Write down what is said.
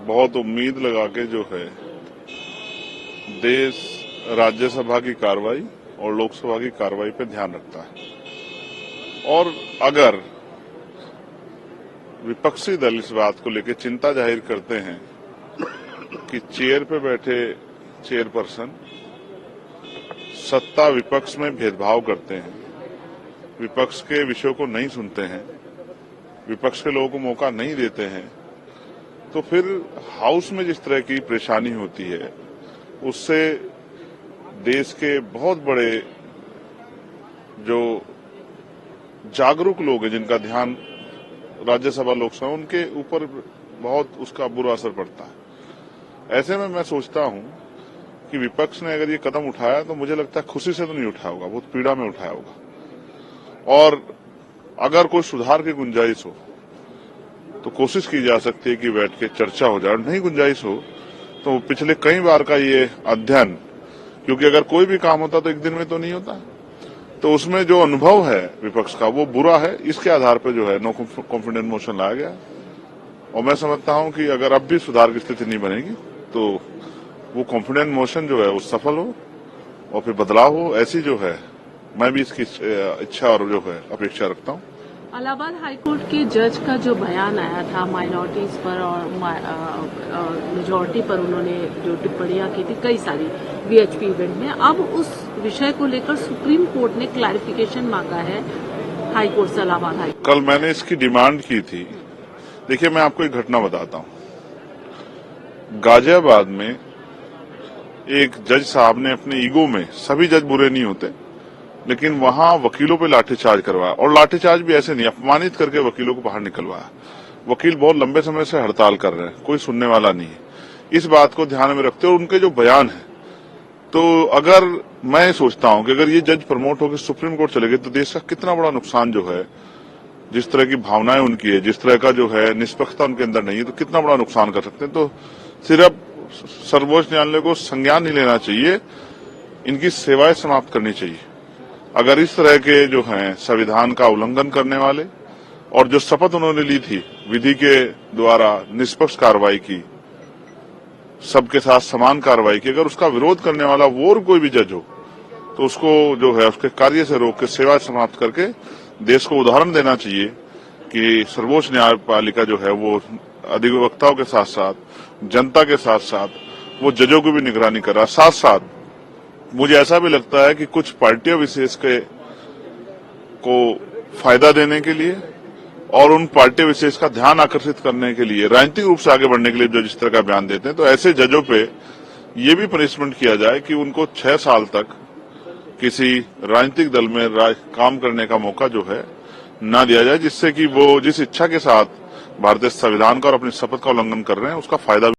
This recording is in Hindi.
बहुत उम्मीद लगा के जो है देश राज्यसभा की कार्रवाई और लोकसभा की कार्रवाई पे ध्यान रखता है। और अगर विपक्षी दल इस बात को लेकर चिंता जाहिर करते हैं कि चेयर पे बैठे चेयरपर्सन सत्ता विपक्ष में भेदभाव करते हैं, विपक्ष के विषयों को नहीं सुनते हैं, विपक्ष के लोगों को मौका नहीं देते हैं, तो फिर हाउस में जिस तरह की परेशानी होती है उससे देश के बहुत बड़े जो जागरूक लोग हैं जिनका ध्यान राज्यसभा लोकसभा उनके ऊपर बहुत उसका बुरा असर पड़ता है। ऐसे में मैं सोचता हूं कि विपक्ष ने अगर ये कदम उठाया तो मुझे लगता है खुशी से तो नहीं उठाया होगा, बहुत पीड़ा में उठाया होगा। और अगर कोई सुधार की गुंजाइश हो तो कोशिश की जा सकती है कि बैठ के चर्चा हो जाए, नहीं गुंजाइश हो तो पिछले कई बार का ये अध्ययन, क्योंकि अगर कोई भी काम होता तो एक दिन में तो नहीं होता, तो उसमें जो अनुभव है विपक्ष का वो बुरा है, इसके आधार पर जो है नो कॉन्फिडेंस मोशन लाया गया। और मैं समझता हूं कि अगर अब भी सुधार की स्थिति नहीं बनेगी तो वो कॉन्फिडेंस मोशन जो है वो सफल हो और फिर बदलाव हो, ऐसी जो है मैं भी इसकी इच्छा और जो है अपेक्षा रखता हूं। इलाहाबाद हाईकोर्ट के जज का जो बयान आया था माइनॉरिटीज पर और मेजॉरिटी पर उन्होंने जो टिप्पणियां की थी कई सारी वीएचपी इवेंट में, अब उस विषय को लेकर सुप्रीम कोर्ट ने क्लैरिफिकेशन मांगा है हाईकोर्ट से, इलाहाबाद हाईकोर्ट। कल मैंने इसकी डिमांड की थी। देखिए मैं आपको एक घटना बताता हूं। गाजियाबाद में एक जज साहब ने अपने ईगो में, सभी जज बुरे नहीं होते, लेकिन वहां वकीलों पे लाठीचार्ज करवाया, और लाठीचार्ज भी ऐसे नहीं, अपमानित करके वकीलों को बाहर निकलवाया। वकील बहुत लंबे समय से हड़ताल कर रहे हैं, कोई सुनने वाला नहीं है। इस बात को ध्यान में रखते हुए उनके जो बयान है, तो अगर मैं सोचता हूं कि अगर ये जज प्रमोट होकर सुप्रीम कोर्ट चले गए तो देश का कितना बड़ा नुकसान जो है, जिस तरह की भावनाएं उनकी है, जिस तरह का जो है निष्पक्षता उनके अंदर नहीं है, तो कितना बड़ा नुकसान कर सकते हैं। तो सिर्फ सर्वोच्च न्यायालय को संज्ञान नहीं लेना चाहिए, इनकी सेवाएं समाप्त करनी चाहिए। अगर इस तरह के जो हैं संविधान का उल्लंघन करने वाले और जो शपथ उन्होंने ली थी विधि के द्वारा निष्पक्ष कार्रवाई की, सबके साथ समान कार्रवाई की, अगर उसका विरोध करने वाला वो और कोई भी जज हो तो उसको जो है उसके कार्य से रोक के सेवा समाप्त करके देश को उदाहरण देना चाहिए कि सर्वोच्च न्यायपालिका जो है वो अधिवक्ताओं के साथ साथ जनता के साथ साथ वो जजों की भी निगरानी कर रहा। साथ साथ मुझे ऐसा भी लगता है कि कुछ पार्टियां विशेष को फायदा देने के लिए और उन पार्टियां विशेष का ध्यान आकर्षित करने के लिए, राजनीतिक रूप से आगे बढ़ने के लिए जो जिस तरह का बयान देते हैं, तो ऐसे जजों पे ये भी पनिशमेंट किया जाए कि उनको 6 साल तक किसी राजनीतिक दल में काम करने का मौका जो है न दिया जाए, जिससे कि वो जिस इच्छा के साथ भारतीय संविधान का और अपनी शपथ का उल्लंघन कर रहे हैं उसका फायदा